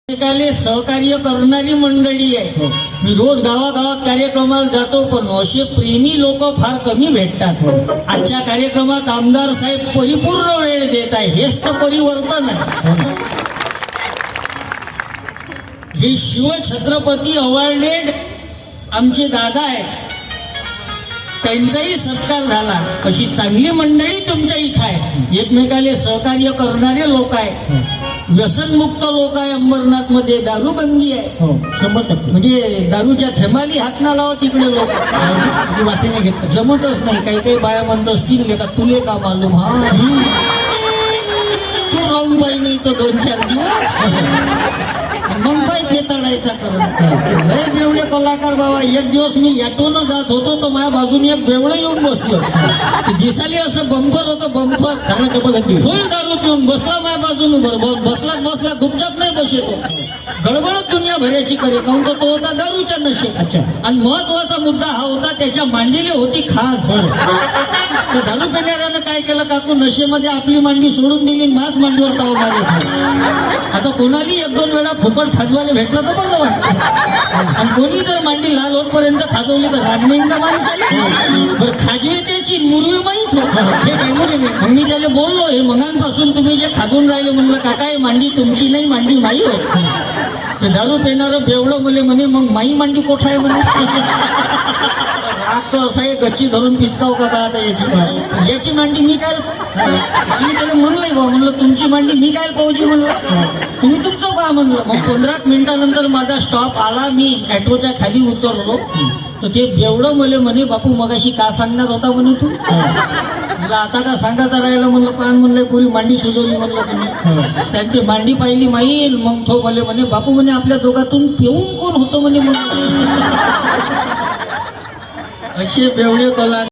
एकाले सहकार्य करणारी मंडळी आहे. मी रोज गावागावात कार्यक्रमाला जातो, पण असे प्रेमी लोक फार कमी भेटतात. आजच्या कार्यक्रमात आमदार साहेब परिपूर्ण वेळ देत आहे. हेच तर परिवर्तन आहे. हे शिवछत्रपती अवॉर्डेड आमचे दादा आहेत, त्यांचाही सत्कार झाला. अशी चांगली मंडळी तुमच्या इथं आहे. एकमेकाले सहकार्य करणारे लोक आहे. व्यसनमुक्त लोक आहे. अंबरनाथ मध्ये दारूबंदी आहे. 100%. म्हणजे दारूच्या थेमाली हात ना लावा तिकडे लोक वासेने घेतात. जमतच नाही. काही काही बाया म्हणत असतील का तुले का मालूम. हा तू राहून पाहिजे नाही तो 2-4 दिवस मग काय ते चढायचा करून. लय बेवडे कलाकार बाबा. एक दिवस मी यातून जात होतो, तो माझ्या बाजूने एक बेवडं येऊन बसलं. दिसाली असं बंपर होतं. बंपर फुल दारू पिऊन बसला माझ्या बाजूने. बरोबर बसला गुपचाप नाही बसतो. गडबडत दुनिया भरायची करे. काऊन तो होता दारूच्या नशेत. अच्छा. आणि महत्वाचा मुद्दा हा होता, त्याच्या मांडीले होती खाज. तर दारू पिणाऱ्यानं काय केलं, काकू नशेमध्ये आपली मांडी सोडून दिली, माझ मांडीवर ताव मारत. आता कोणाली 1-2 वेळा फुकट खाजवायला भेटलं तर बरं वाटतं. आणि कोणी जर मांडी लाल होतपर्यंत खाजवली तर रागणीन का माणसाला. बरं खाजवी त्याची मुरवी माहीत हो. मग मी त्याला बोललो, हे मगांपासून तुम्ही जे खाजून राहिले, म्हणलं काका हे मांडी तुमची नाही, मांडी माई हो. ते दारू पिणारं बेवडं मुले म्हणे, मग माई मांडी कोठा आहे म्हणे. राग तो असा आहे, गच्ची धरून पिचकाव का आता याची मांडी मी काय. मी त्याला म्हणलंय बा, म्हणलं तुमची मांडी मी काय पाहूची म्हणलं, तुम्ही तुमचं का म्हणलं. मग 15 मिनिटानंतर माझा स्टॉप आला. मी ॲटोच्या खाली उतरलो तर ते बेवडं मुले म्हणे, बापू मगाशी का सांगणार होता म्हणे तू. मला आता का सांगायचं राहिलं म्हणलं. पान म्हणलं पुरी मांडी सुजवली म्हणलं तुम्ही. त्यांची मांडी पाहिली माई. मग तो भले म्हणे, बापू म्हणे आपल्या दोघातून पिऊन कोण होतो म्हणे. असे बेवडे कला